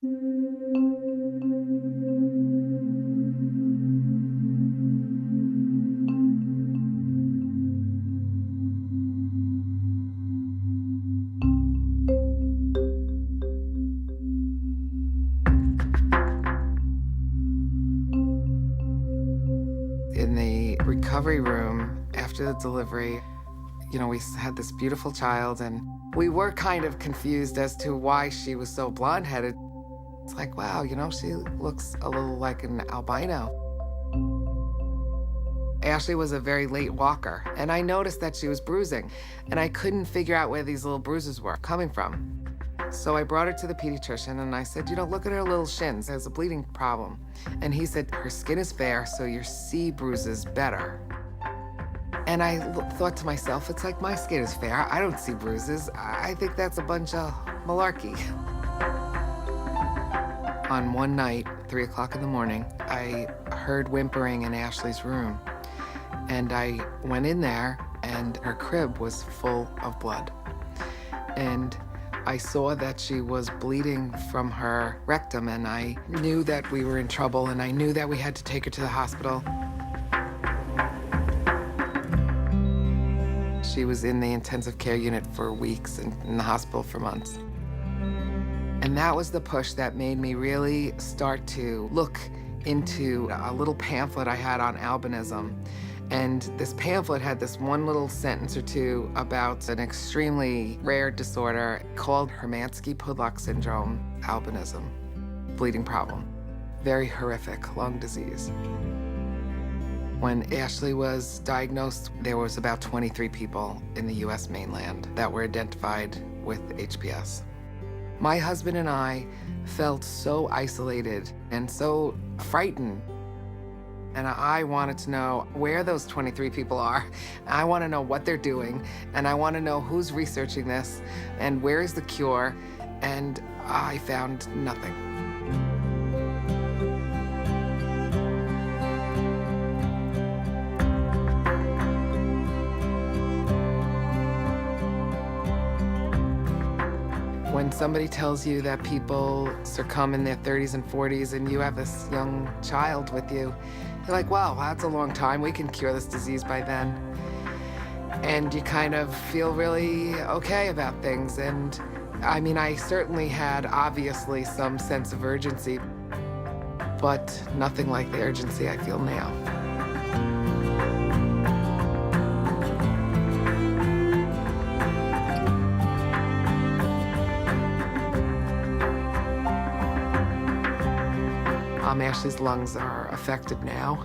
In the recovery room after the delivery, we had this beautiful child, and we were kind of confused as to why she was so blonde-headed. It's like, wow, she looks a little like an albino. Ashley was a very late walker, and I noticed that she was bruising, and I couldn't figure out where these little bruises were coming from. So I brought her to the pediatrician, and I said, look at her little shins. There's a bleeding problem. And he said, her skin is fair, so your C bruises better. And I thought to myself, it's like, my skin is fair. I don't see bruises. I think that's a bunch of malarkey. On one night, 3 o'clock in the morning, I heard whimpering in Ashley's room. And I went in there, and her crib was full of blood. And I saw that she was bleeding from her rectum, and I knew that we were in trouble, and I knew that we had to take her to the hospital. She was in the intensive care unit for weeks and in the hospital for months. And that was the push that made me really start to look into a little pamphlet I had on albinism. And this pamphlet had this one little sentence or two about an extremely rare disorder called Hermansky-Pudlak syndrome, albinism, bleeding problem. Very horrific lung disease. When Ashley was diagnosed, there was about 23 people in the US mainland that were identified with HPS. My husband and I felt so isolated and so frightened. And I wanted to know where those 23 people are. I want to know what they're doing, and I want to know who's researching this, and where is the cure, and I found nothing. When somebody tells you that people succumb in their 30s and 40s and you have this young child with you, you're like, wow, that's a long time. We can cure this disease by then. And you kind of feel really okay about things. And I mean, I certainly had obviously some sense of urgency, but nothing like the urgency I feel now. Ashley's lungs are affected now.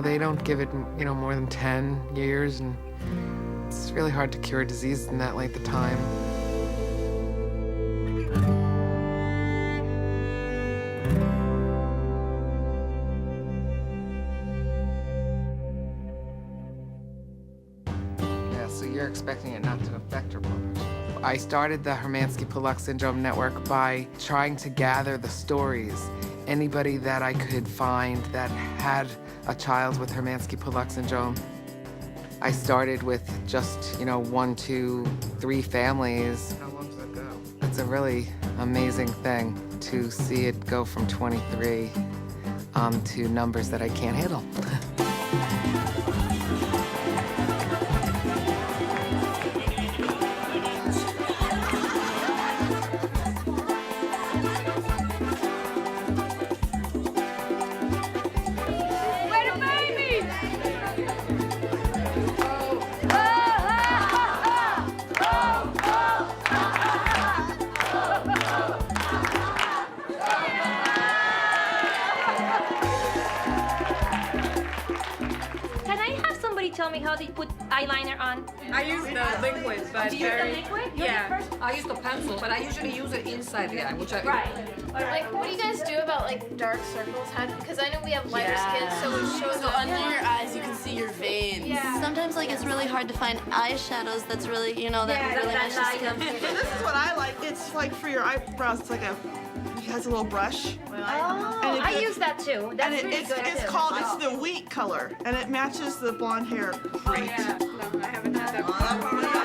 They don't give it, more than 10 years, and it's really hard to cure a disease in that length of time. Yeah, so you're expecting it not to affect her blood pressure. I started the Hermansky-Pudlak Syndrome Network by trying to gather the stories. Anybody that I could find that had a child with Hermansky-Pudlak syndrome. I started with just, 1, 2, 3 families. How long does that go? It's a really amazing thing to see it go from 23 to numbers that I can't handle. Tell me how they put eyeliner on. I use the liquid, but do you use the liquid? Yeah, I use the pencil, but I usually use it inside the eye, which I Right. What do you guys do about dark circles? Because I know we have lighter skin, so it shows So under your eyes, you can see your veins. Yeah. Sometimes it's really hard to find eyeshadows that's really, that really matches skin. This is what I like. It's like for your eyebrows. It's like it has a little brush. I use that too. That's really good it's too. called, it's the wheat color, and it matches the blonde hair great. No, I haven't had that.